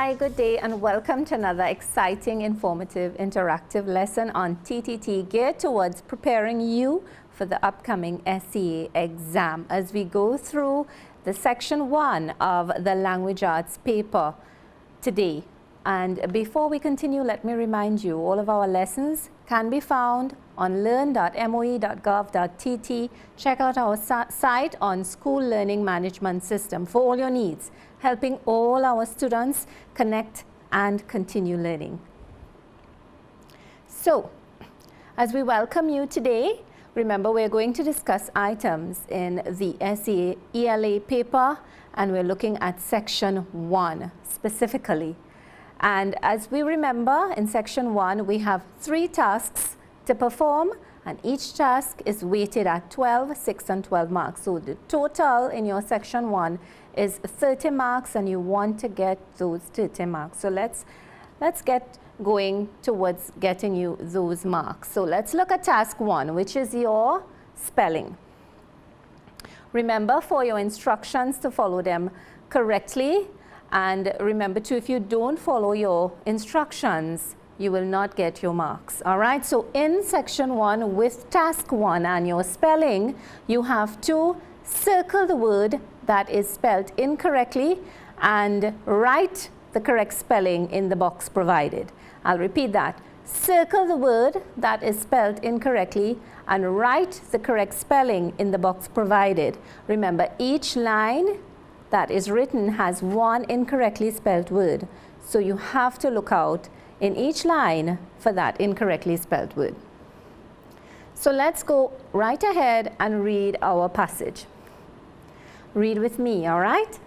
Hi, good day, and welcome to another exciting, informative, interactive lesson on TTT geared towards preparing you for the upcoming SEA exam as we go through the section 1 of the language arts paper today. And before we continue, let me remind you, all of our lessons can be found on learn.moe.gov.tt. Check out our site on School Learning Management System for all your needs, helping all our students connect and continue learning. So, as we welcome you today, remember we're going to discuss items in the SEA ELA paper, and we're looking at section 1 specifically. And as we remember, in section 1, we have 3 tasks to perform, and each task is weighted at 12, 6, and 12 marks. So the total in your section 1 is 30 marks, and you want to get those 30 marks. So let's get going towards getting you those marks. So let's look at task 1, which is your spelling. Remember, for your instructions, to follow them correctly. And remember too, if you don't follow your instructions, you will not get your marks. All right, so in section 1 with task 1 and your spelling, you have to circle the word that is spelled incorrectly and write the correct spelling in the box provided. I'll repeat that. Circle the word that is spelled incorrectly and write the correct spelling in the box provided. Remember, each line that is written has one incorrectly spelled word. So you have to look out in each line for that incorrectly spelled word. So let's go right ahead and read our passage. Read with me, all right?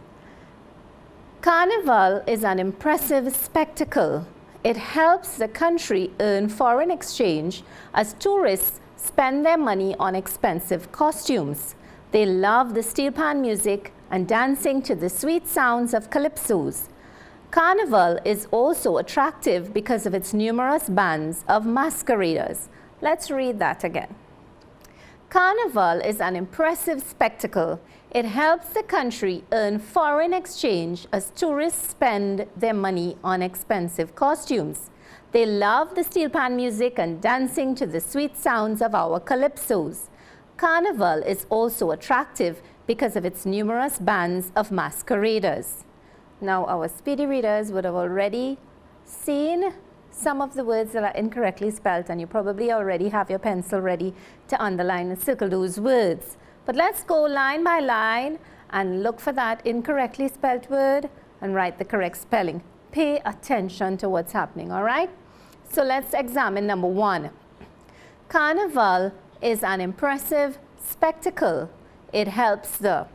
Carnival is an impressive spectacle. It helps the country earn foreign exchange as tourists spend their money on expensive costumes. They love the steel pan music and dancing to the sweet sounds of calypsos. Carnival is also attractive because of its numerous bands of masqueraders. Let's read that again. Carnival is an impressive spectacle. It helps the country earn foreign exchange as tourists spend their money on expensive costumes. They love the steel pan music and dancing to the sweet sounds of our calypsos. Carnival is also attractive because of its numerous bands of masqueraders. Now, our speedy readers would have already seen some of the words that are incorrectly spelled, and you probably already have your pencil ready to underline and circle those words. But let's go line by line and look for that incorrectly spelled word and write the correct spelling. Pay attention to what's happening, all right? So let's examine number 1. Carnival is an impressive spectacle. It helps the.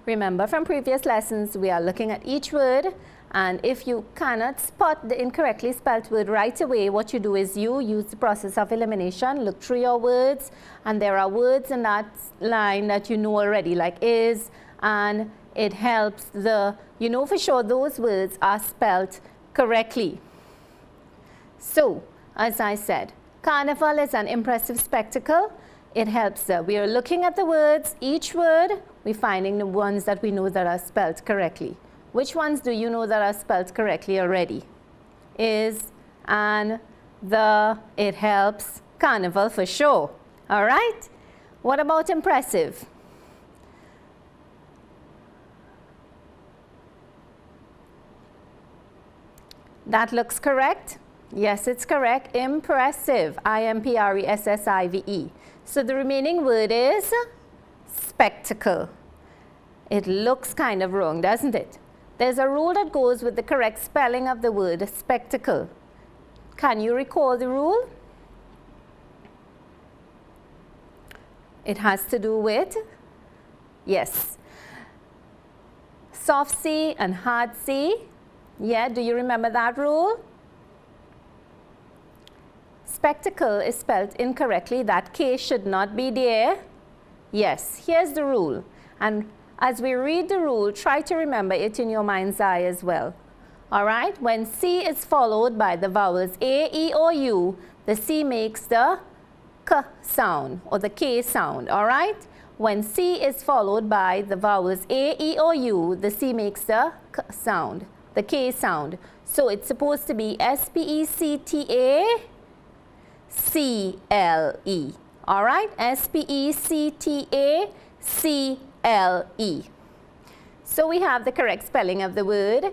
Remember from previous lessons, we are looking at each word, and if you cannot spot the incorrectly spelled word right away, what you do is you use the process of elimination, look through your words, and there are words in that line that you know already, like is, and it helps the, you know for sure those words are spelled correctly. So, as I said, Carnival is an impressive spectacle. It helps. We are looking at the words, each word, we're finding the ones that we know that are spelled correctly. Which ones do you know that are spelled correctly already? Is, and, the, it helps, Carnival for sure. All right? What about impressive? That looks correct. Yes, it's correct. Impressive. I-M-P-R-E-S-S-I-V-E. So the remaining word is spectacle. It looks kind of wrong, doesn't it? There's a rule that goes with the correct spelling of the word spectacle. Can you recall the rule? It has to do with, yes, soft C and hard C. Yeah, do you remember that rule? Spectacle is spelled incorrectly. That K should not be there. Yes, here's the rule. And as we read the rule, try to remember it in your mind's eye as well. All right? When C is followed by the vowels A, E, or U, the C makes the K sound or the K sound. All right? When C is followed by the vowels A, E, or U, the C makes the K sound. the K sound. So it's supposed to be S-P-E-C-T-A-C-L-E. All right, S-P-E-C-T-A-C-L-E. So we have the correct spelling of the word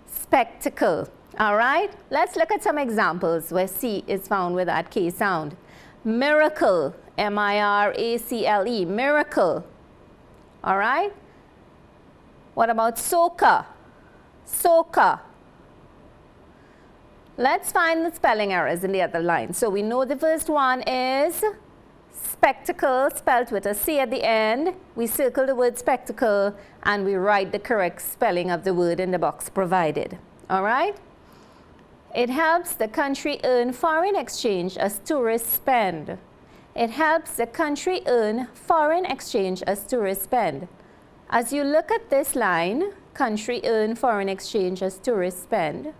spectacle. All right, let's look at some examples where C is found with that K sound. Miracle, M-I-R-A-C-L-E, miracle. All right. What about soca? Soca. Let's find the spelling errors in the other line. So we know the first one is spectacle, spelled with a C at the end. We circle the word spectacle and we write the correct spelling of the word in the box provided. All right? It helps the country earn foreign exchange as tourists spend. It helps the country earn foreign exchange as tourists spend. As you look at this line, country earn foreign exchange as tourists spend,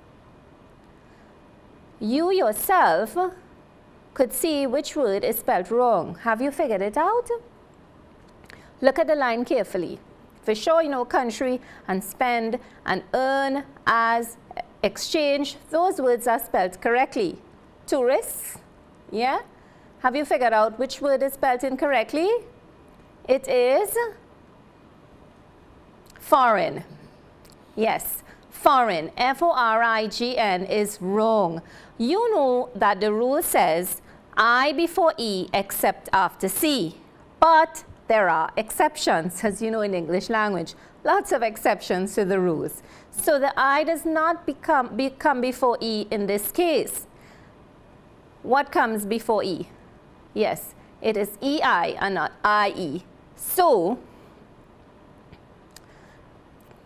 you yourself could see which word is spelled wrong. Have you figured it out? Look at the line carefully. For sure you know country and spend and earn as exchange. Those words are spelled correctly. Tourists, yeah? Have you figured out which word is spelled incorrectly? It is foreign. Yes, foreign, F-O-R-I-G-N is wrong. You know that the rule says I before E except after C. But there are exceptions, as you know in English language. Lots of exceptions to the rules. So the I does not become before E in this case. What comes before E? Yes, it is EI and not IE. So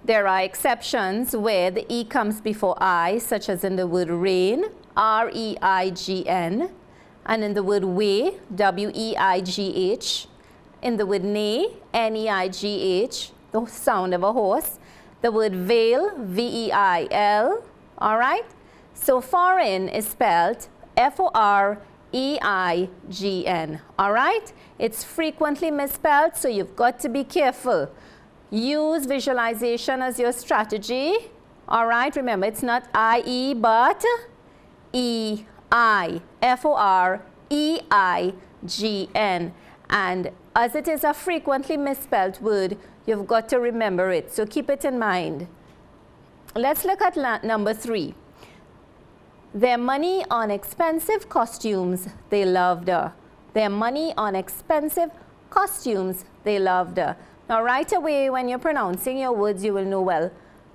there are exceptions where the E comes before I, such as in the word rain, R-E-I-G-N, and in the word way, W-E-I-G-H, in the word neigh, N-E-I-G-H, the sound of a horse, the word veil, V-E-I-L, all right? So foreign is spelled F-O-R-E-I-G-N, all right? It's frequently misspelled, so you've got to be careful. Use visualization as your strategy. All right, remember it's not I-E but E-I, F-O-R-E-I-G-N. And as it is a frequently misspelled word, you've got to remember it. So keep it in mind. Let's look at number 3. Their money on expensive costumes they loved. Their money on expensive costumes they loved. Now right away when you're pronouncing your words, you will know, well,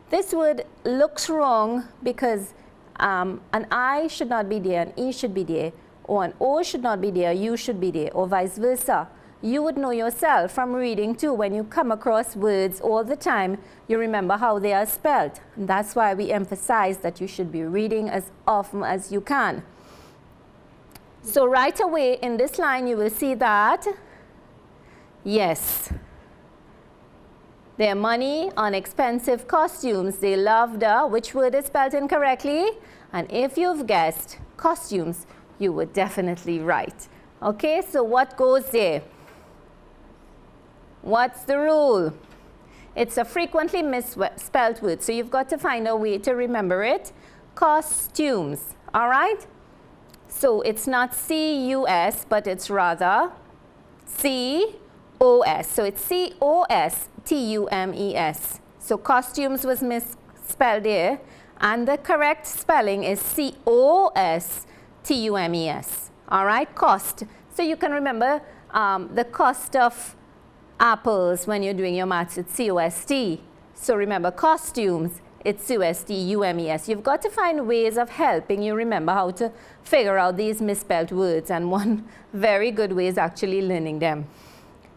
this word looks wrong because an I should not be there, an E should be there, or an O should not be there, U should be there, or vice versa. You would know yourself from reading too. When you come across words all the time, you remember how they are spelled. And that's why we emphasize that you should be reading as often as you can. So right away in this line, you will see that, yes, their money on expensive costumes they loved. Which word is spelled incorrectly? And if you've guessed costumes, you would definitely write. Okay, so what goes there? What's the rule? It's a frequently misspelled word, so you've got to find a way to remember it. Costumes, all right? So it's not C-U-S, but it's rather C-O-S. So it's C-O-S-T-U-M-E-S. So costumes was misspelled there, and the correct spelling is C-O-S-T-U-M-E-S. All right, cost. So you can remember the cost of apples when you're doing your maths, it's C-O-S-T. So remember costumes, it's C-O-S-T-U-M-E-S. You've got to find ways of helping you remember how to figure out these misspelled words, and one very good way is actually learning them.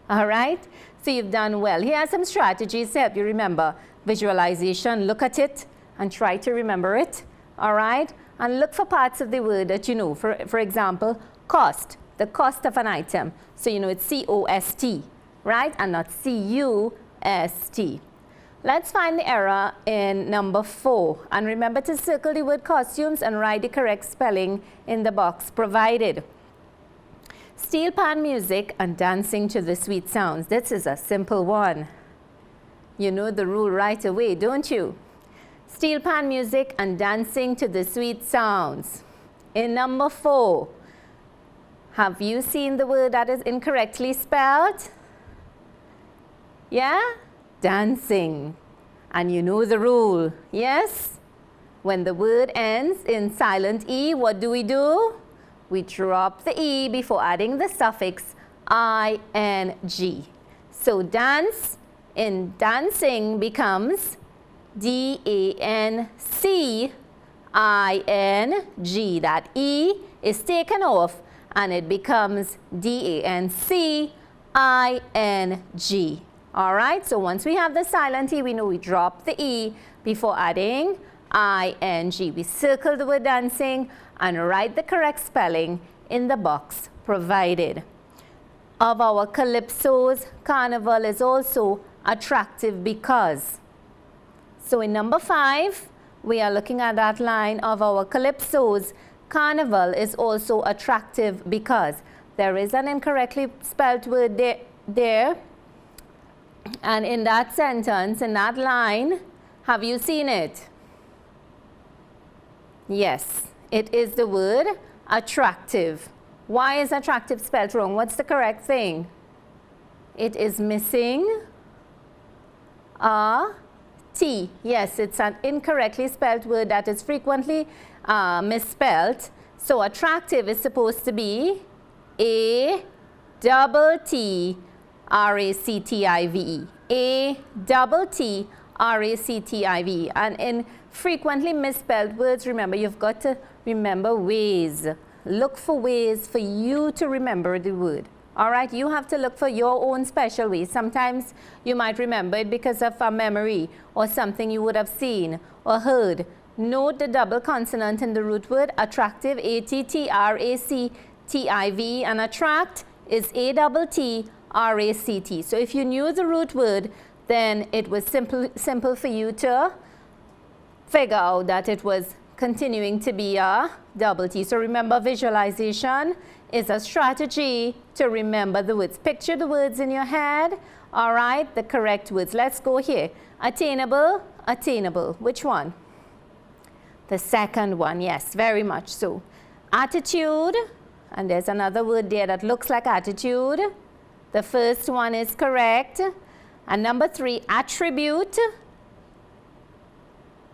All right, so you've done well. Here are some strategies to help you remember. Visualization, look at it and try to remember it. All right, and look for parts of the word that you know. For example, cost, the cost of an item. So you know it's C-O-S-T, right, and not C-U-S-T. Let's find the error in number 4. And remember to circle the word costumes and write the correct spelling in the box provided. Steel pan music and dancing to the sweet sounds. This is a simple one. You know the rule right away, don't you? steel pan music and dancing to the sweet sounds. In number 4, have you seen the word that is incorrectly spelled? Yeah? Dancing. And you know the rule, yes? When the word ends in silent E, what do? We drop the E before adding the suffix ing. So dance in dancing becomes DANCING. That E is taken off and it becomes DANCING. Alright, so once we have the silent E, we know we drop the E before adding ing. We circle the word dancing and write the correct spelling in the box provided. Of our calypsos, carnival is also attractive because. So in number 5, we are looking at that line of our calypsos. Carnival is also attractive because there is an incorrectly spelled word there. And in that sentence, in that line, have you seen it? Yes, it is the word attractive. Why is attractive spelled wrong? What's the correct thing? It is missing a T. Yes, it's an incorrectly spelled word that is frequently misspelled. So attractive is supposed to be A-double-T-R-A-C-T-I-V-E. A-double-T-R-A-C-T-I-V-E. And in frequently misspelled words, remember, you've got to remember ways. Look for ways for you to remember the word. All right, you have to look for your own special ways. Sometimes you might remember it because of a memory or something you would have seen or heard. Note the double consonant in the root word attractive, A-T-T-R-A-C-T-I-V, and attract is A-double-T-R-A-C-T. So if you knew the root word, then it was simple for you to figure out that it was continuing to be a double T. So remember, visualization is a strategy to remember the words. Picture the words in your head. All right, the correct words. Let's go here. Attainable, attainable. Which one? The second one, yes, very much so. Attitude, and there's another word there that looks like attitude. The first one is correct. And number 3, attribute.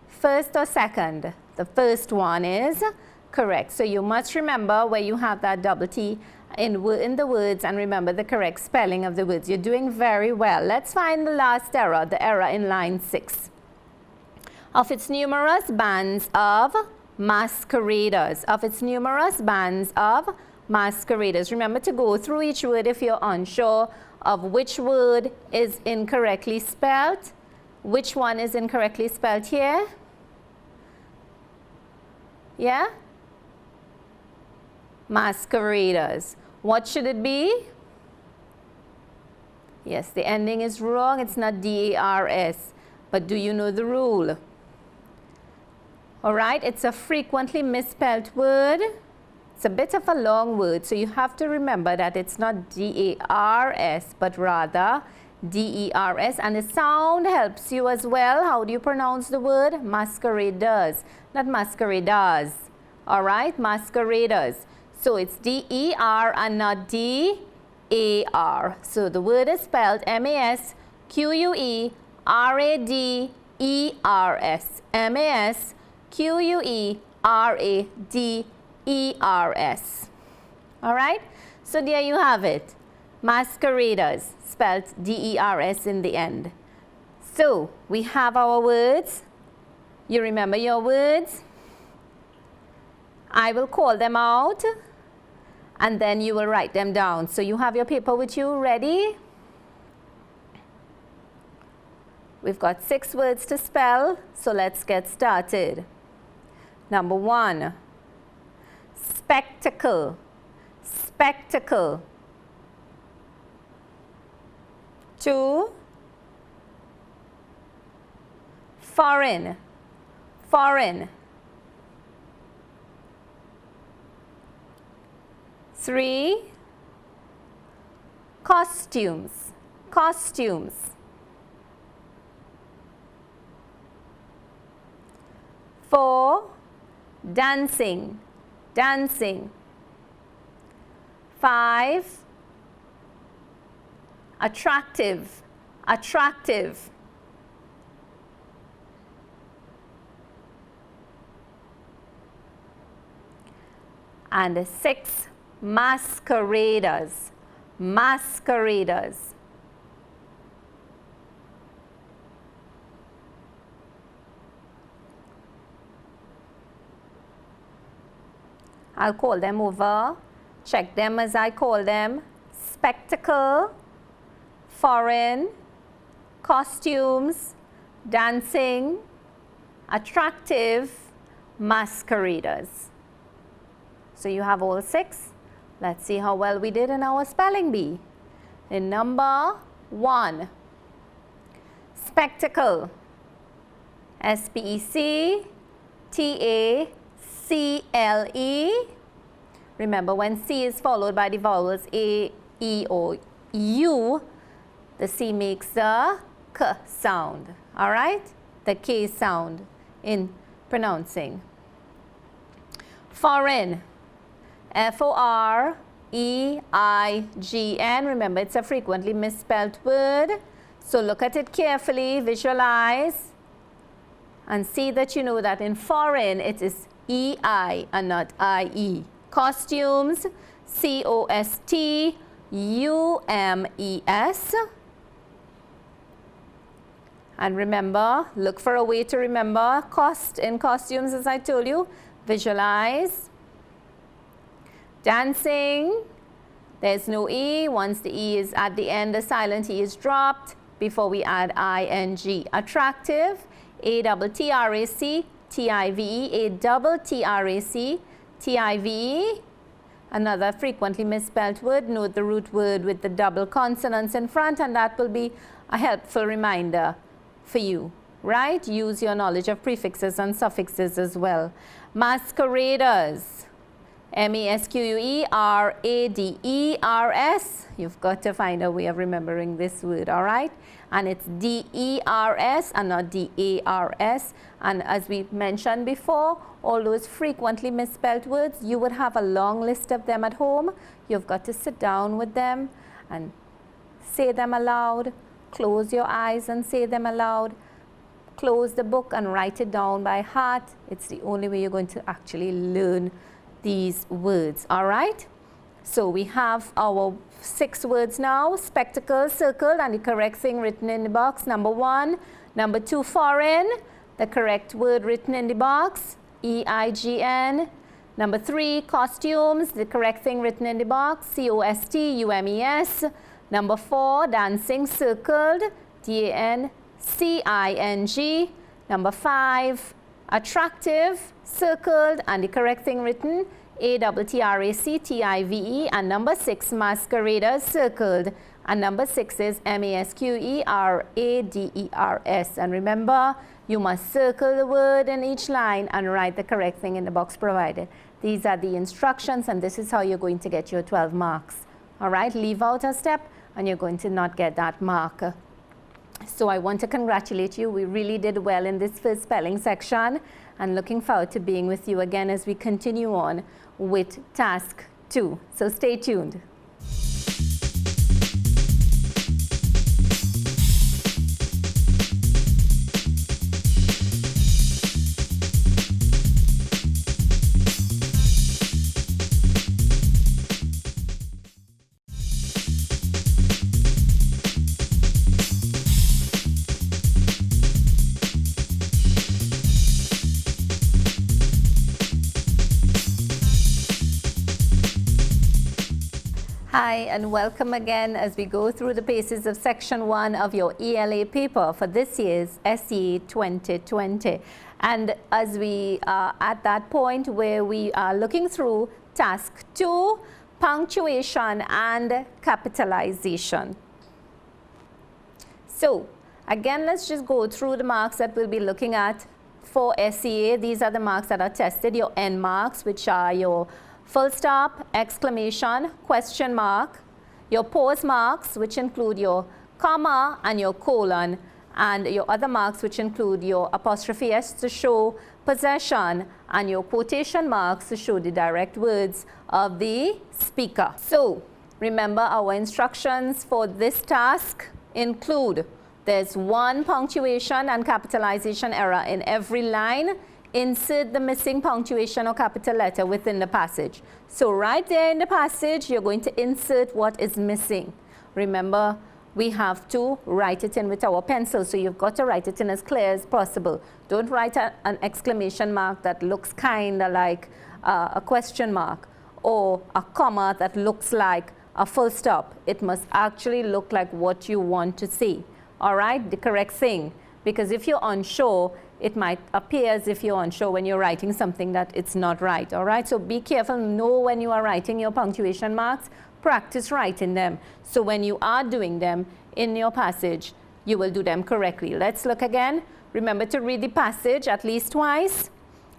First or second? The first one is correct. So you must remember where you have that double T in the words and remember the correct spelling of the words. You're doing very well. Let's find the last error, the error in line 6. Of its numerous bands of masqueraders. Of its numerous bands of masqueraders. Remember to go through each word if you're unsure of which word is incorrectly spelled. Which one is incorrectly spelled here? Yeah? Masqueraders. What should it be? Yes, the ending is wrong. It's not D-A-R-S. But do you know the rule? All right, it's a frequently misspelled word. It's a bit of a long word, so you have to remember that it's not D-A-R-S, but rather D-E-R-S, and the sound helps you as well. How do you pronounce the word? Masqueraders, not masqueraders. All right, masqueraders. So it's D-E-R and not D-A-R. So the word is spelled M-A-S-Q-U-E-R-A-D-E-R-S. M-A-S-Q-U-E-R-A-D-E-R-S. All right, so there you have it. Masqueraders, spelled D-E-R-S in the end. So we have our words. You remember your words? I will call them out and then you will write them down. So you have your paper with you ready? We've got 6 words to spell, so let's get started. Number 1, spectacle, spectacle. 2, foreign, foreign. 3, costumes, costumes. 4, dancing, dancing. 5, attractive, attractive. And 6, masqueraders, masqueraders. I'll call them over, check them as I call them. Spectacle, foreign, costumes, dancing, attractive, masqueraders. So you have all 6. Let's see how well we did in our spelling bee. In number 1, spectacle, S-P-E-C-T-A-C-L-E. Remember, when C is followed by the vowels A, E, or U, the C makes the K sound, all right? The K sound in pronouncing. Foreign, F-O-R-E-I-G-N. Remember, it's a frequently misspelled word. So look at it carefully, visualize, and see that you know that in foreign it is E-I and not I-E. Costumes, C-O-S-T-U-M-E-S. And remember, look for a way to remember cost in costumes, as I told you. Visualize. Dancing, there's no E. Once the E is at the end, the silent E is dropped before we add I-N-G. Attractive, A-T-T-R-A-C-T-I-V-E, A-T-T-R-A-C-T-I-V-E. Another frequently misspelled word. Note the root word with the double consonants in front, and that will be a helpful reminder for you, right? Use your knowledge of prefixes and suffixes as well. Masqueraders, M-A-S-Q-U-E-R-A-D-E-R-S. You've got to find a way of remembering this word, all right? And it's D-E-R-S and not D-A-R-S. And as we mentioned before, all those frequently misspelled words, you would have a long list of them at home. You've got to sit down with them and say them aloud. Close your eyes and say them aloud. Close the book and write it down by heart. It's the only way you're going to actually learn these words, all right? So we have our 6 words now. Spectacle circled and the correct thing written in the box, number 1. Number 2, foreign, the correct word written in the box, E-I-G-N. Number 3, costumes, the correct thing written in the box, C-O-S-T-U-M-E-S. Number 4, dancing circled, D-A-N-C-I-N-G. Number 5, attractive circled and the correct thing written, A-T-T-R-A-C-T-I-V-E. And number 6, masqueraders circled, and number 6 is M-A-S-Q-E-R-A-D-E-R-S. And remember, you must circle the word in each line and write the correct thing in the box provided. These are the instructions, and this is how you're going to get your 12 marks. All right, leave out a step and you're going to not get that mark. So I want to congratulate you. We really did well in this first spelling section, and looking forward to being with you again as we continue on with task 2. So stay tuned. Hi, and welcome again as we go through the paces of section 1 of your ELA paper for this year's SEA 2020. And as we are at that point where we are looking through task 2, punctuation and capitalization. So again, let's just go through the marks that we'll be looking at for SEA. These are the marks that are tested, your N marks, which are your full stop, exclamation, question mark, your pause marks, which include your comma and your colon, and your other marks, which include your apostrophe S to show possession, and your quotation marks to show the direct words of the speaker. So, remember our instructions for this task include there's one punctuation and capitalization error in every line. Insert the missing punctuation or capital letter within the passage. So right there in the passage, you're going to insert what is missing. Remember, we have to write it in with our pencil, so you've got to write it in as clear as possible. Don't write an exclamation mark that looks kind of like a question mark, or a comma that looks like a full stop. It must actually look like what you want to say. All right, the correct thing. Because if you're unsure, it might appear as if you're unsure when you're writing something that it's not right. All right, so be careful. Know when you are writing your punctuation marks. Practice writing them. So when you are doing them in your passage, you will do them correctly. Let's look again. Remember to read the passage at least twice.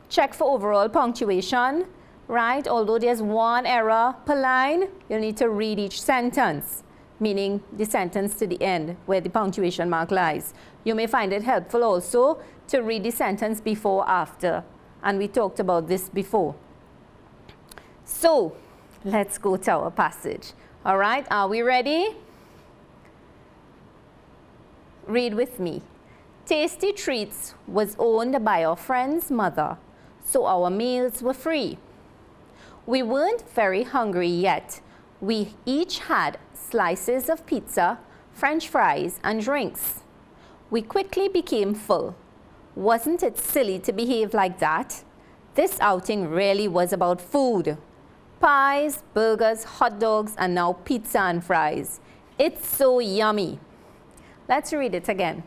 Check for overall punctuation, right? Although there's one error per line, you'll need to read each sentence, meaning the sentence to the end where the punctuation mark lies. You may find it helpful also to read the sentence before or after, and we talked about this before. So, let's go to our passage. All right, are we ready? Read with me. Tasty Treats was owned by our friend's mother, so our meals were free. We weren't very hungry yet. We each had slices of pizza, French fries, and drinks. We quickly became full. Wasn't it silly to behave like that? This outing really was about food. Pies, burgers, hot dogs, and now pizza and fries. It's so yummy. Let's read it again.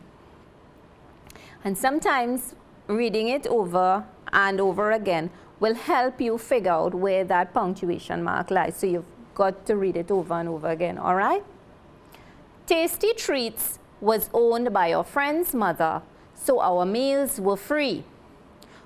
And sometimes reading it over and over again will help you figure out where that punctuation mark lies. So you've got to read it over and over again, all right? Tasty Treats was owned by our friend's mother, so our meals were free.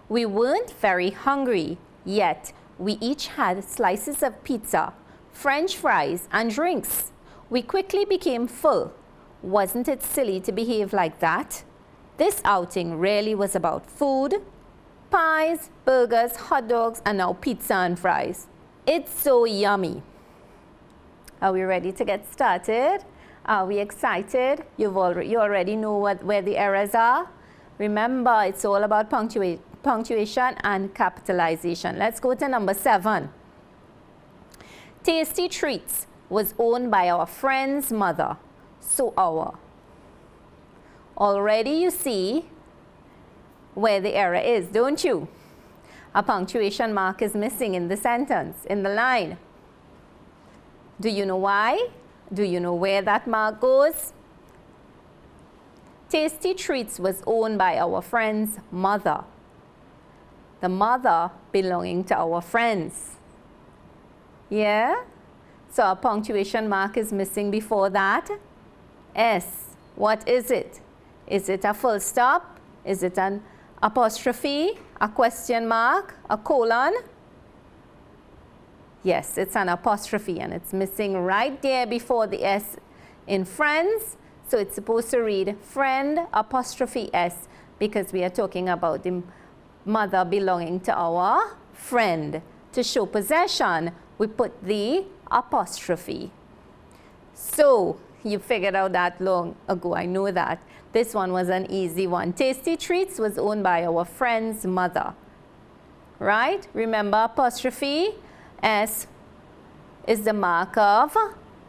We weren't very hungry yet. We each had slices of pizza, French fries, and drinks. We quickly became full. Wasn't it silly to behave like that? This outing really was about food, pies, burgers, hot dogs, and now pizza and fries. It's so yummy. Are we ready to get started? Are we excited? You already know where the errors are. Remember, it's all about punctuation and capitalization. Let's go to number 7. Tasty Treats was owned by our friend's mother, so our. Already you see where the error is, don't you? A punctuation mark is missing in the sentence, in the line. Do you know why? Do you know where that mark goes? Tasty Treats was owned by our friend's mother. The mother belonging to our friends. Yeah? So a punctuation mark is missing before that. S. What is it? Is it a full stop? Is it an apostrophe? A question mark? A colon? Yes, it's an apostrophe, and it's missing right there before the S in friends. So it's supposed to read friend apostrophe S, because we are talking about the mother belonging to our friend. To show possession, we put the apostrophe. So you figured out that long ago, I know that. This one was an easy one. Tasty Treats was owned by our friend's mother. Right? Remember, apostrophe S is the mark of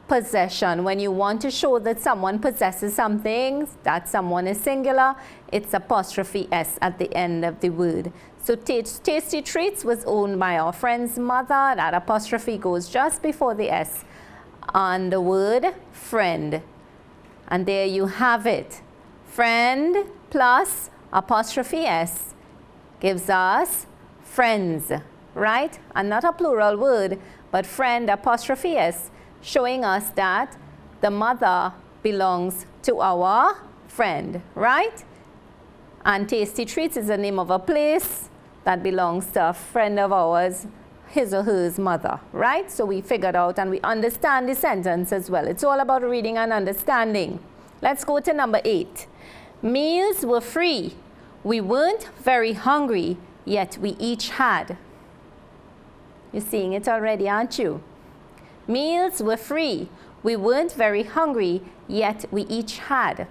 possession. When you want to show that someone possesses something, that someone is singular, it's apostrophe S at the end of the word. So Tasty Treats was owned by our friend's mother. That apostrophe goes just before the S on the word friend. And there you have it. Friend plus apostrophe S gives us friends, right? And not a plural word, but friend apostrophe S, showing us that the mother belongs to our friend, right? And Tasty Treats is the name of a place that belongs to a friend of ours, his or her mother, right? So we figured out and we understand the sentence as well. It's all about reading and understanding. Let's go to number 8. Meals were free. We weren't very hungry, yet we each had. You're seeing it already, aren't you? Meals were free. We weren't very hungry, yet we each had.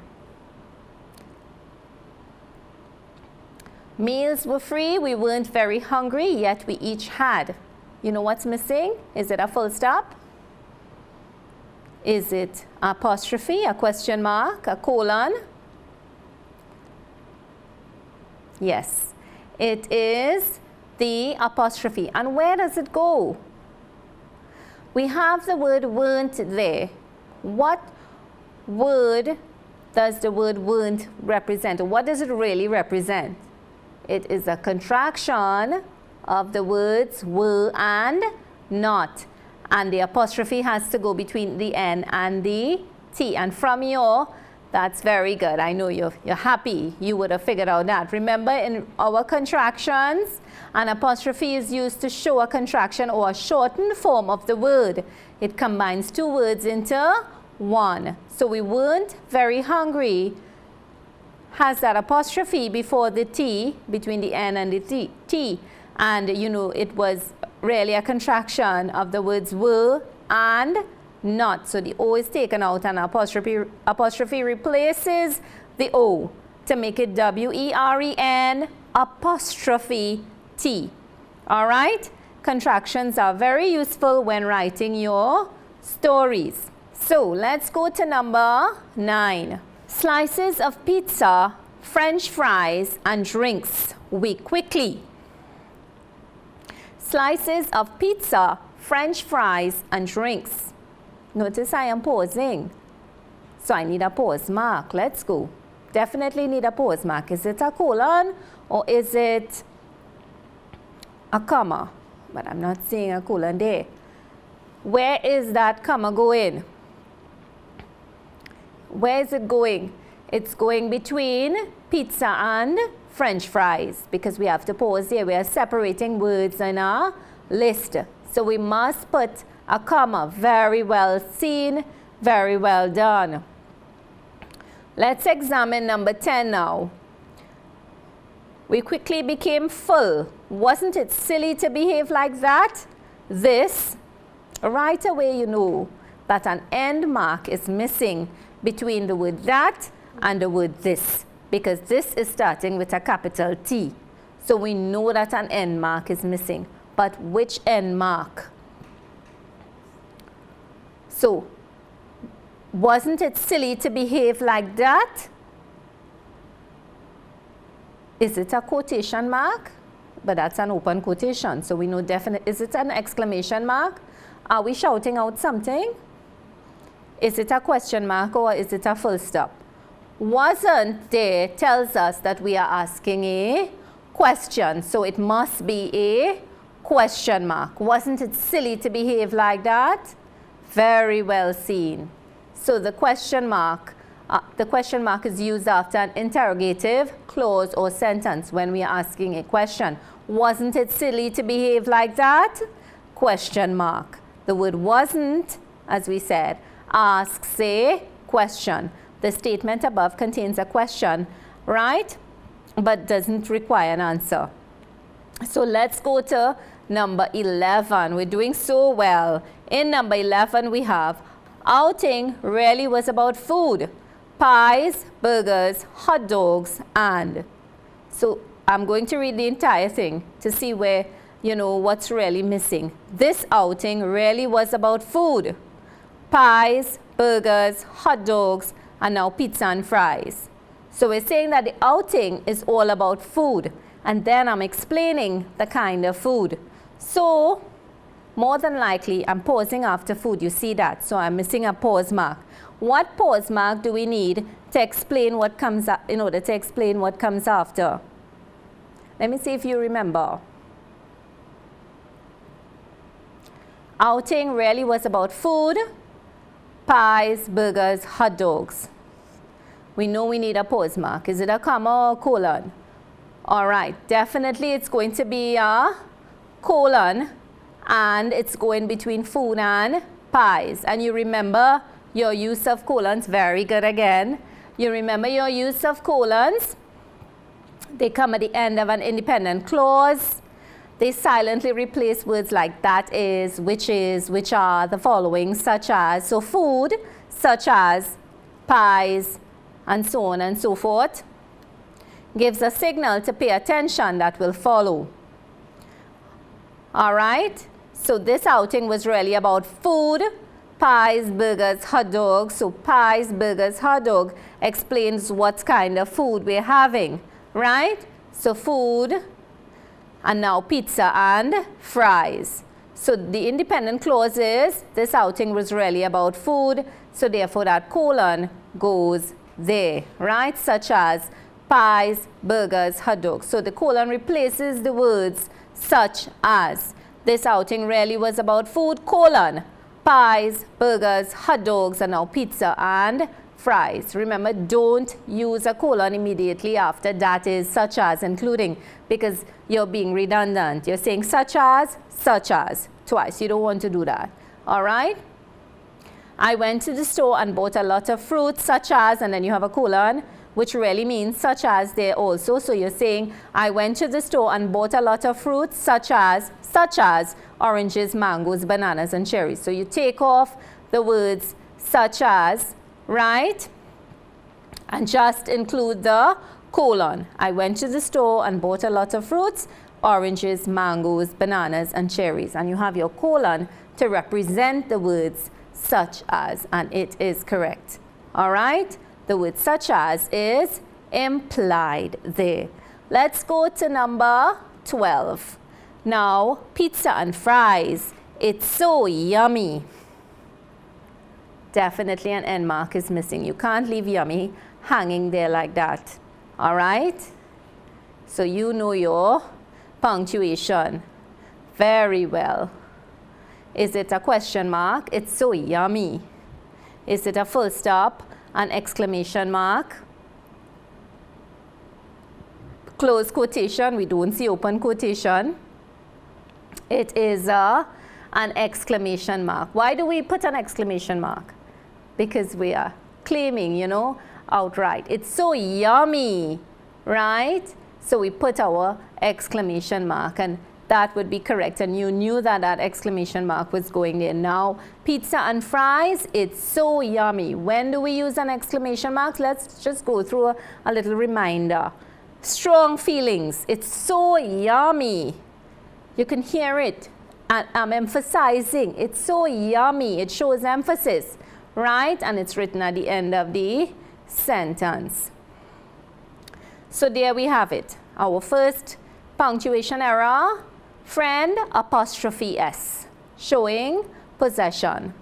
Meals were free. We weren't very hungry, yet we each had. You know what's missing? Is it a full stop? Is it apostrophe, a question mark, a colon? Yes, it is the apostrophe. And where does it go? We have the word weren't there. What word does the word weren't represent? Or what does it really represent? It is a contraction of the words were and not. And the apostrophe has to go between the N and the T. And from your, that's very good. I know you're happy you would have figured out that. Remember, in our contractions, an apostrophe is used to show a contraction or a shortened form of the word. It combines two words into one. So we weren't very hungry has that apostrophe before the T, between the N and the T. And you know, it was really a contraction of the words were and not. So the O is taken out and apostrophe replaces the O to make it W-E-R-E-N apostrophe T. All right? Contractions are very useful when writing your stories. So let's go to number 9. Slices of pizza, French fries, and drinks. We quickly. Slices of pizza, French fries, and drinks. Notice I am pausing. So I need a pause mark. Let's go. Definitely need a pause mark. Is it a colon or is it a comma? But I'm not seeing a colon there. Where is that comma going? Where is it going? It's going between pizza and French fries because we have to pause here. We are separating words in our list. So we must put a comma. Very well seen. Very well done. Let's examine number 10 now. We quickly became full. Wasn't it silly to behave like that? This, right away you know that an end mark is missing between the word that and the word this, because this is starting with a capital T. So we know that an end mark is missing. But which end mark? So, wasn't it silly to behave like that? Is it a quotation mark? But that's an open quotation, so we know definitely. Is it an exclamation mark? Are we shouting out something? Is it a question mark or is it a full stop? Wasn't there tells us that we are asking a question, so it must be a question mark. Wasn't it silly to behave like that? Very well seen. So the question mark is used after an interrogative clause or sentence when we are asking a question. Wasn't it silly to behave like that? Question mark. The word wasn't, as we said, asks a question. The statement above contains a question, right? But doesn't require an answer. So let's go to number 11. We're doing so well. In number 11 we have outing really was about food. Pies, burgers, hot dogs, and. So I'm going to read the entire thing to see where, you know, what's really missing. This outing really was about food. Pies, burgers, hot dogs, and now pizza and fries. So we're saying that the outing is all about food. And then I'm explaining the kind of food. So, more than likely, I'm pausing after food. You see that? So I'm missing a pause mark. What pause mark do we need to explain what comes in order to explain what comes after? Let me see if you remember. Outing really was about food, pies, burgers, hot dogs. We know we need a pause mark. Is it a comma or a colon? All right, definitely it's going to be a colon, and it's going between food and pies. And you remember your use of colons. Very good again. You remember your use of colons They come at the end of an independent clause. They silently replace words like that is, which are, the following, such as. So food, such as, pies, and so on and so forth, gives a signal to pay attention that will follow. All right? So this outing was really about food, pies, burgers, hot dogs. So pies, burgers, hot dog explains what kind of food we're having, right? So food, and now pizza and fries. So the independent clause is, this outing was really about food, so therefore that colon goes there, right? Such as pies, burgers, hot dogs. So the colon replaces the words such as. This outing really was about food, colon, pies, burgers, hot dogs, and now pizza and fries. Remember, don't use a colon immediately after that is, such as, including, because you're being redundant. You're saying such as, twice. You don't want to do that. All right? I went to the store and bought a lot of fruits, such as, and then you have a colon, which really means such as there also. So you're saying, I went to the store and bought a lot of fruits, such as oranges, mangoes, bananas, and cherries. So you take off the words such as, right? And just include the colon. I went to the store and bought a lot of fruits, oranges, mangoes, bananas, and cherries. And you have your colon to represent the words such as, and it is correct. All right? The word such as is implied there. Let's go to number 12. Now, pizza and fries. It's so yummy. Definitely an end mark is missing. You can't leave yummy hanging there like that. All right? So you know your punctuation very well. Is it a question mark? It's so yummy. Is it a full stop? An exclamation mark? Close quotation. We don't see open quotation. It is an exclamation mark. Why do we put an exclamation mark? Because we are claiming, you know, outright. It's so yummy, right? So we put our exclamation mark, and that would be correct. And you knew that that exclamation mark was going there. Now, pizza and fries, it's so yummy. When do we use an exclamation mark? Let's just go through a little reminder. Strong feelings. It's so yummy. You can hear it. I'm emphasizing. It's so yummy. It shows emphasis, right? And it's written at the end of the sentence. So there we have it. Our first punctuation error, friend apostrophe S, showing possession.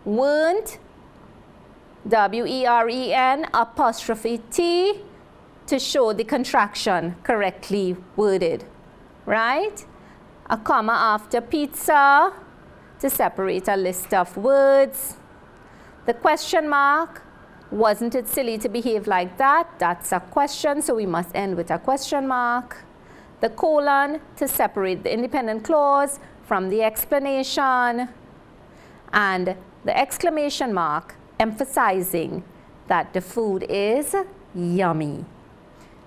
Weren't, W-E-R-E-N apostrophe T, to show the contraction correctly worded, right? A comma after pizza to separate a list of words. The question mark, wasn't it silly to behave like that? That's a question, so we must end with a question mark. The colon to separate the independent clause from the explanation. And the exclamation mark emphasizing that the food is yummy.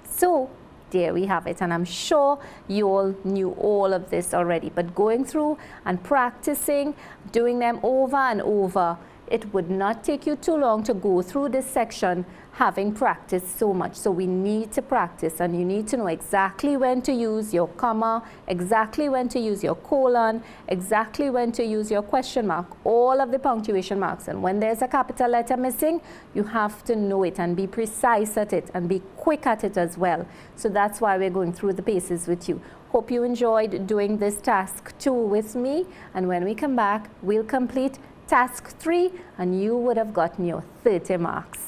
So there we have it, and I'm sure you all knew all of this already, but going through and practicing, doing them over and over, it would not take you too long to go through this section having practiced so much. So we need to practice, and you need to know exactly when to use your comma, exactly when to use your colon, exactly when to use your question mark, all of the punctuation marks. And when there's a capital letter missing, you have to know it and be precise at it and be quick at it as well. So that's why we're going through the paces with you. Hope you enjoyed doing this task 2 with me, and when we come back, we'll complete task 3, and you would have gotten your 30 marks.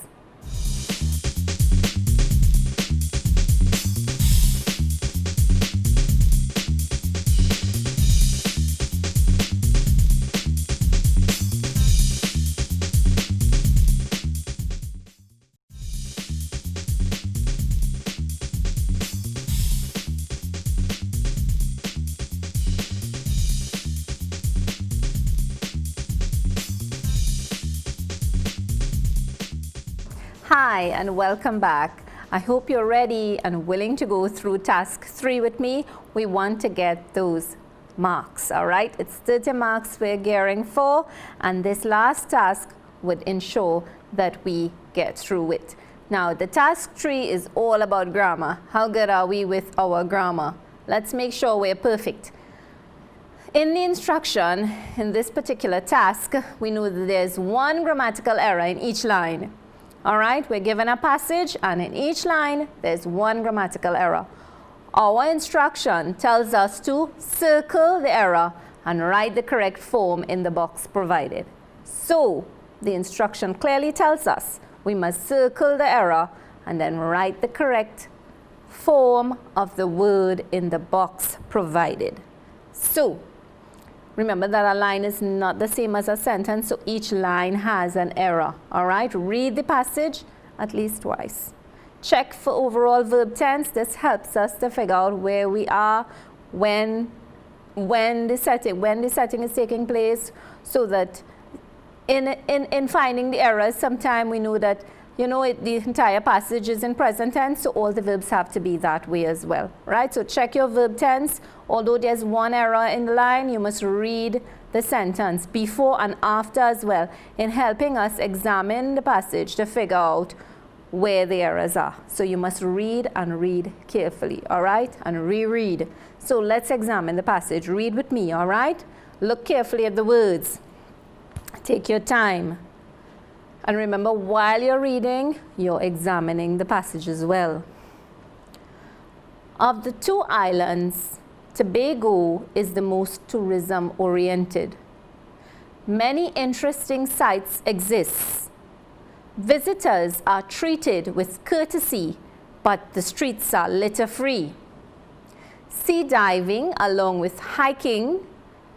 Hi, and welcome back. I hope you're ready and willing to go through task 3 with me. We want to get those marks, all right? It's 30 marks we're gearing for, and this last task would ensure that we get through it. Now, the task 3 is all about grammar. How good are we with our grammar? Let's make sure we're perfect. In the instruction, in this particular task, we know that there's one grammatical error in each line. All right, we're given a passage, and in each line, there's one grammatical error. Our instruction tells us to circle the error and write the correct form in the box provided. So, the instruction clearly tells us we must circle the error and then write the correct form of the word in the box provided. So, remember that a line is not the same as a sentence, so each line has an error. All right, read the passage at least twice. Check for overall verb tense. This helps us to figure out where we are when the setting is taking place, so that in finding the errors, sometimes we know that, the entire passage is in present tense, so all the verbs have to be that way as well, right? So check your verb tense. Although there's one error in the line, you must read the sentence before and after as well, in helping us examine the passage to figure out where the errors are. So you must read and read carefully, all right? And reread. So let's examine the passage. Read with me, all right? Look carefully at the words. Take your time. And remember, while you're reading, you're examining the passage as well. Of the 2 islands, Tobago is the most tourism-oriented. Many interesting sights exist. Visitors are treated with courtesy, but the streets are litter-free. Sea diving, along with hiking,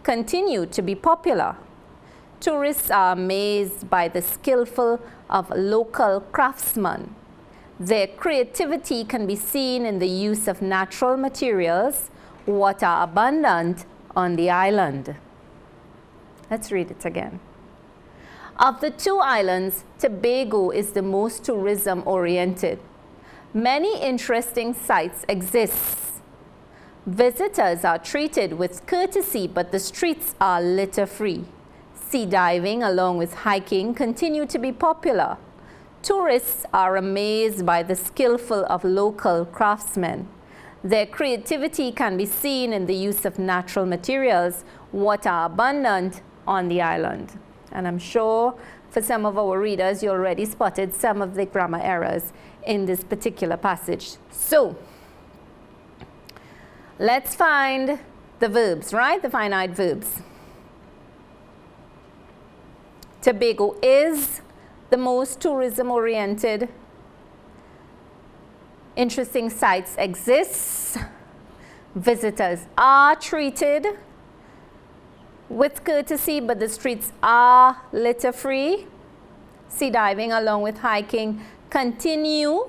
continue to be popular. Tourists are amazed by the skillful of local craftsmen. Their creativity can be seen in the use of natural materials, what are abundant on the island. Let's read it again. Of the 2 islands, Tobago is the most tourism-oriented. Many interesting sights exist. Visitors are treated with courtesy, but the streets are litter-free. Sea diving, along with hiking, continue to be popular. Tourists are amazed by the skillful of local craftsmen. Their creativity can be seen in the use of natural materials, what are abundant on the island. And I'm sure for some of our readers, you already spotted some of the grammar errors in this particular passage. So, let's find the verbs, right? The finite verbs. Tobago is the most tourism-oriented. Interesting sights exist. Visitors are treated with courtesy, but the streets are litter-free. Sea diving, along with hiking, continue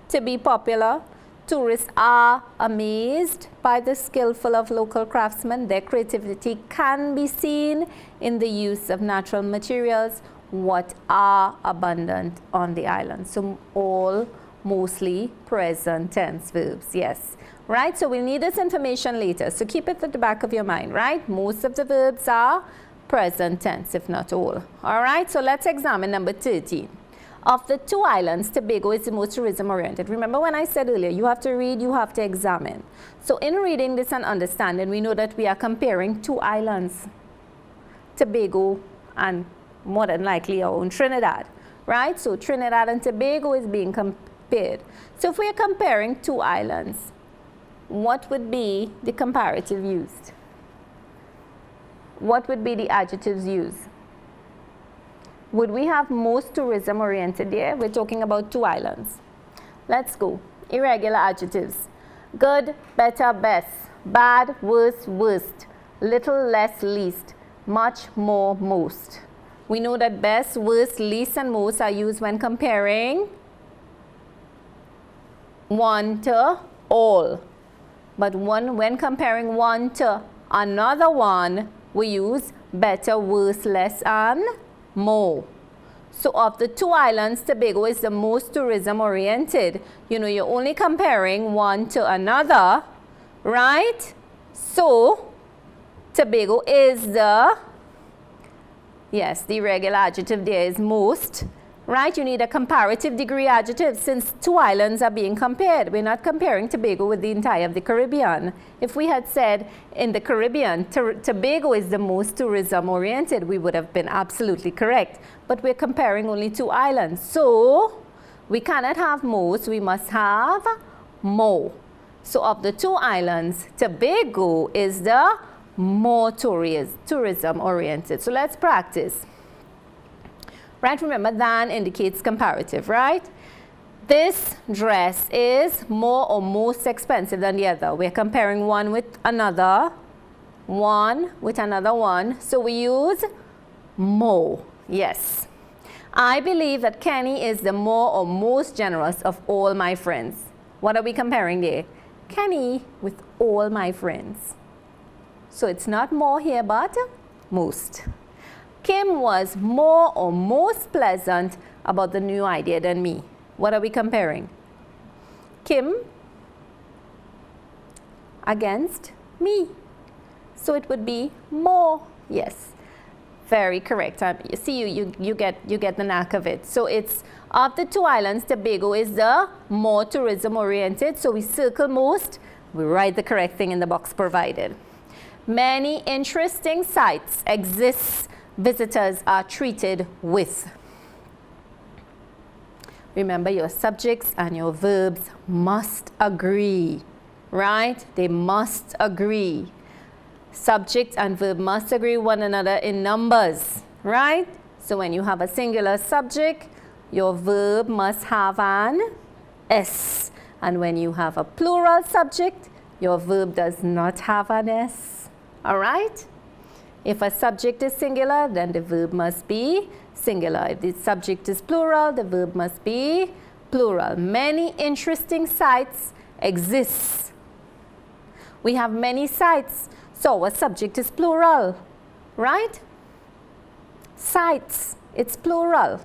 to be popular. Tourists are amazed by the skillful of local craftsmen. Their creativity can be seen in the use of natural materials, what are abundant on the island. So all mostly present tense verbs, yes. Right, so we'll need this information later, so keep it at the back of your mind, right? Most of the verbs are present tense, if not all. All right, so let's examine number 13. Of the 2 islands, Tobago is the most tourism-oriented. Remember when I said earlier, you have to read, you have to examine. So in reading this and understanding, we know that we are comparing 2 islands, Tobago and more than likely our own Trinidad, right? So Trinidad and Tobago is being compared. So if we are comparing 2 islands, what would be the comparative used? What would be the adjectives used? Would we have most tourism-oriented there? We're talking about 2 islands. Let's go. Irregular adjectives. Good, better, best. Bad, worse, worst. Little, less, least. Much, more, most. We know that best, worst, least, and most are used when comparing one to all. But when comparing one to another one, we use better, worse, less, and more. So of the two islands, Tobago is the most tourism oriented. You know, you're only comparing one to another, right? So Tobago is the, yes, the irregular adjective there is most, right? You need a comparative degree adjective since two islands are being compared. We're not comparing Tobago with the entire of the Caribbean. If we had said in the Caribbean, Tobago is the most tourism oriented, we would have been absolutely correct. But we're comparing only two islands. So we cannot have most, we must have more. So of the two islands, Tobago is the more tourism oriented. So let's practice. Right, remember than indicates comparative, right? This dress is more or most expensive than the other. We're comparing one with another one. So we use more, yes. I believe that Kenny is the more or most generous of all my friends. What are we comparing there? Kenny with all my friends. So it's not more here, but most. Kim was more or most pleasant about the new idea than me. What are we comparing? Kim against me. So it would be more. Yes, very correct. You see, you get the knack of it. So it's of the two islands, Tobago is the more tourism oriented. So we circle most. We write the correct thing in the box provided. Many interesting sites exist. Visitors are treated with. Remember, your subjects and your verbs must agree, right? They must agree. Subject and verb must agree with one another in numbers, right? So when you have a singular subject, your verb must have an S. And when you have a plural subject, your verb does not have an S, all right? If a subject is singular, then the verb must be singular. If the subject is plural, the verb must be plural. Many interesting sites exist. We have many sites, so our subject is plural, right? Sites, it's plural.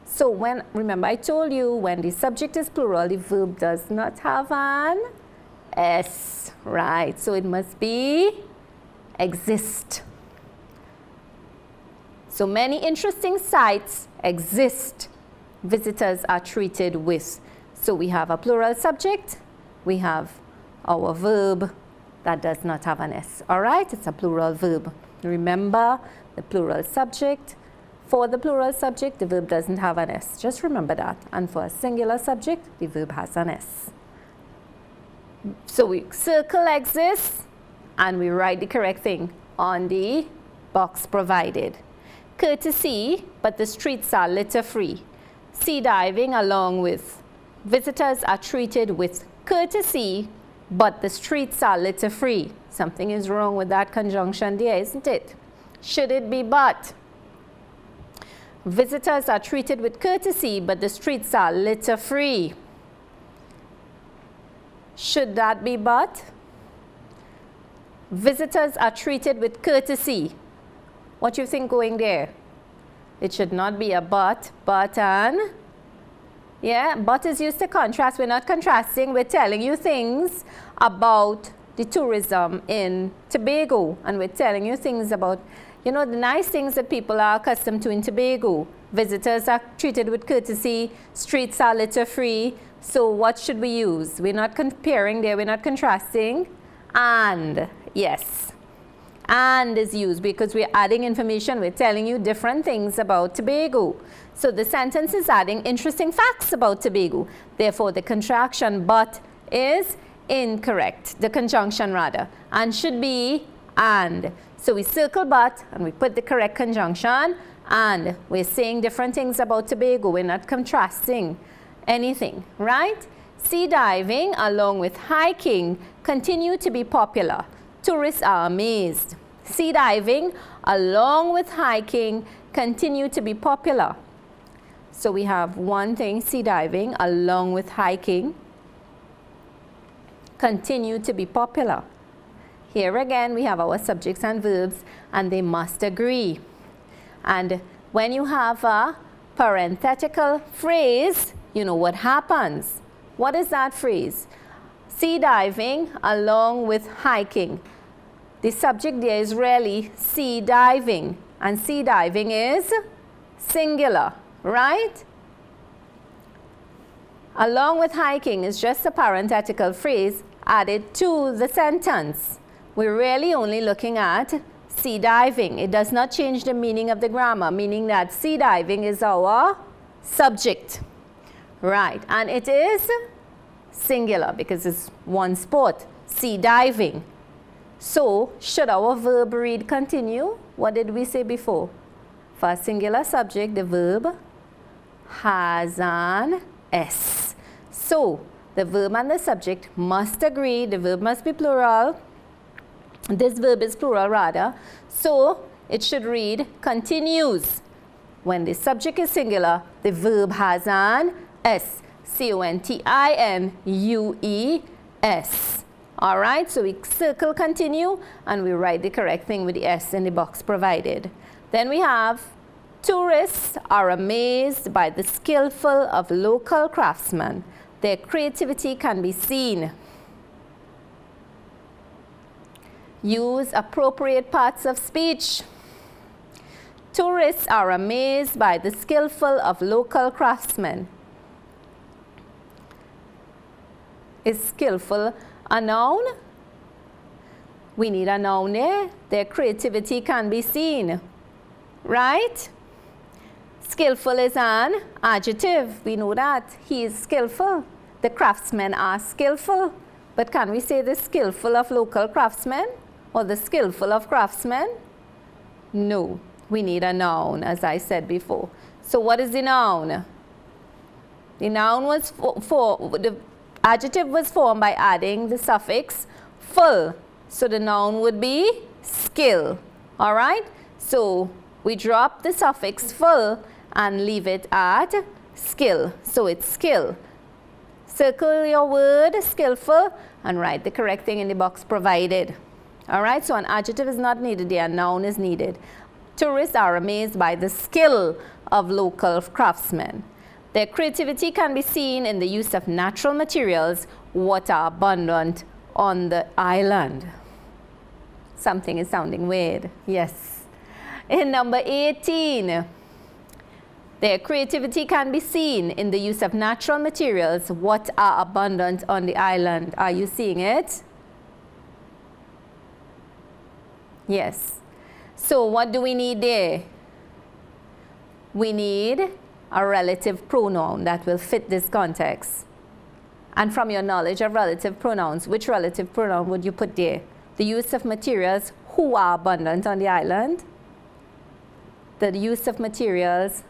So when, remember I told you, when the subject is plural, the verb does not have an S, right? So it must be exist. So many interesting sites exist. Visitors are treated with. So we have a plural subject. We have our verb that does not have an S. All right, it's a plural verb. Remember the plural subject. For the plural subject, the verb doesn't have an S. Just remember that. And for a singular subject, the verb has an S. So we circle exists and we write the correct thing on the box provided. Courtesy, but the streets are litter free. Sea diving along with. Visitors are treated with courtesy, but the streets are litter free. Something is wrong with that conjunction there, isn't it? Should it be but? Visitors are treated with courtesy, but the streets are litter free. Should that be but? Visitors are treated with courtesy. What do you think going there? It should not be a but an. Yeah, but is used to contrast. We're not contrasting. We're telling you things about the tourism in Tobago. And we're telling you things about, you know, the nice things that people are accustomed to in Tobago. Visitors are treated with courtesy. Streets are litter free. So what should we use? We're not comparing there. We're not contrasting. And, yes. And is used because we're adding information. We're telling you different things about Tobago. So the sentence is adding interesting facts about Tobago. Therefore, the contraction but is incorrect. The conjunction rather. And should be and. So we circle but and we put the correct conjunction. And we're saying different things about Tobago. We're not contrasting anything, right? Sea diving along with hiking continue to be popular. Tourists are amazed. Sea diving along with hiking continue to be popular. So we have one thing, sea diving along with hiking continue to be popular. Here again we have our subjects and verbs and they must agree. And when you have a parenthetical phrase, you know what happens. What is that phrase? Sea diving along with hiking. The subject there is really sea diving, and sea diving is singular, right? Along with hiking is just a parenthetical phrase added to the sentence. We're really only looking at sea diving. It does not change the meaning of the grammar, meaning that sea diving is our subject. Right, and it is singular because it's one sport, sea diving. So, should our verb read continue? What did we say before? For a singular subject, the verb has an S. So, the verb and the subject must agree. The verb must be plural. This verb is plural rather. So, it should read continues. When the subject is singular, the verb has an S. C-O-N-T-I-N-U-E-S. All right, so we circle continue and we write the correct thing with the S in the box provided. Then we have, tourists are amazed by the skillful of local craftsmen. Their creativity can be seen. Use appropriate parts of speech. Tourists are amazed by the skillful of local craftsmen. Is skillful a noun? We need a noun there. Their creativity can be seen, right? Skillful is an adjective. We know that. He is skillful. The craftsmen are skillful. But can we say the skillful of local craftsmen or the skillful of craftsmen? No. We need a noun, as I said before. So what is the noun? The noun was the adjective was formed by adding the suffix full. So the noun would be skill. All right? So we drop the suffix full and leave it at skill. So it's skill. Circle your word skillful and write the correct thing in the box provided. All right? So an adjective is not needed there. A noun is needed. Tourists are amazed by the skill of local craftsmen. Their creativity can be seen in the use of natural materials, what are abundant on the island. Something is sounding weird. Yes. In number 18, their creativity can be seen in the use of natural materials, what are abundant on the island. Are you seeing it? Yes. So what do we need there? We need a relative pronoun that will fit this context. And from your knowledge of relative pronouns, which relative pronoun would you put there? The use of materials who are abundant on the island, the use of materials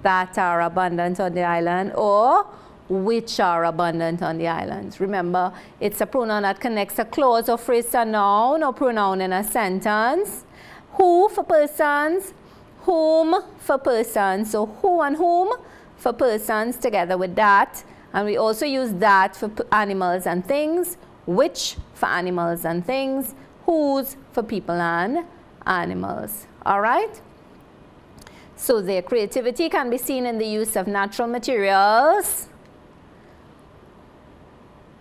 that are abundant on the island, or which are abundant on the island. Remember, it's a pronoun that connects a clause or phrase to a noun or pronoun in a sentence. Who for persons, whom for persons. So who and whom for persons together with that. And we also use that for animals and things, which for animals and things, whose for people and animals. All right? So their creativity can be seen in the use of natural materials.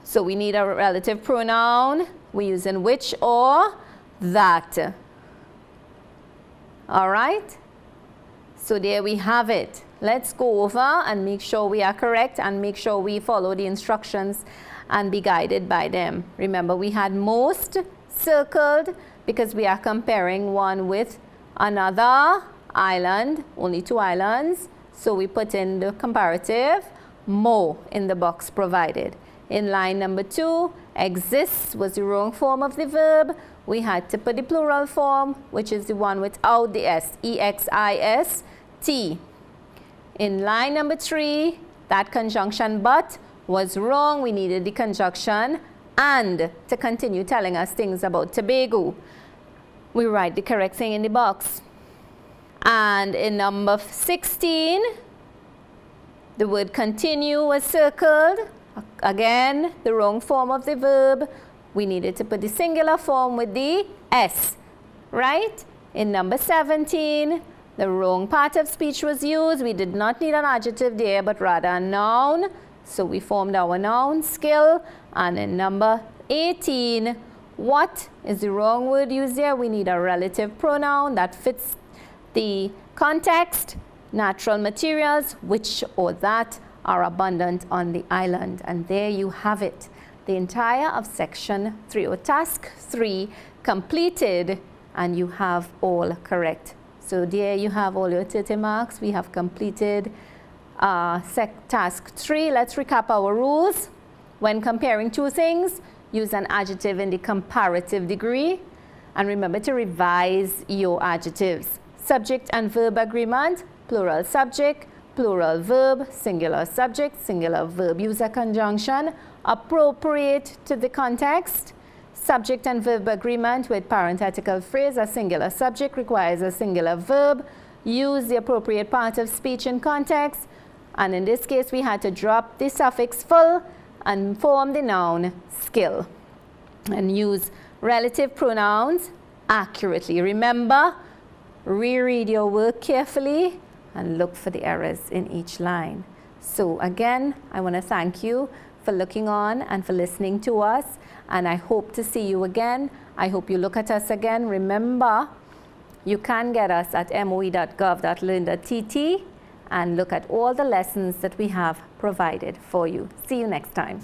So we need a relative pronoun. We're using which or that. All right? So there we have it. Let's go over and make sure we are correct and make sure we follow the instructions and be guided by them. Remember, we had most circled because we are comparing one with another island, only two islands. So we put in the comparative more in the box provided. In line number 2, exists was the wrong form of the verb. We had to put the plural form, which is the one without the S, E-X-I-S-T. In line number 3, that conjunction but was wrong. We needed the conjunction and to continue telling us things about Tobago. We write the correct thing in the box. And in number 16, the word continue was circled. Again, the wrong form of the verb. We needed to put the singular form with the S, right? In number 17, The wrong part of speech was used. We did not need an adjective there, but rather a noun. So we formed our noun skill. And in number 18, what is the wrong word used there? We need a relative pronoun that fits the context. Natural materials, which or that are abundant on the island. And there you have it. The entire of section 3 or task 3 completed, and you have all correct. So there you have all your 30 marks. We have completed task 3. Let's recap our rules. When comparing two things, use an adjective in the comparative degree. And remember to revise your adjectives. Subject and verb agreement, plural subject, plural verb, singular subject, singular verb. Use a conjunction appropriate to the context. Subject and verb agreement with parenthetical phrase. A singular subject requires a singular verb. Use the appropriate part of speech in context. And in this case, we had to drop the suffix full and form the noun skill. And use relative pronouns accurately. Remember, reread your work carefully and look for the errors in each line. So again, I want to thank you for looking on and for listening to us. And I hope to see you again. I hope you look at us again. Remember, you can get us at moe.gov.learn.tt and look at all the lessons that we have provided for you. See you next time.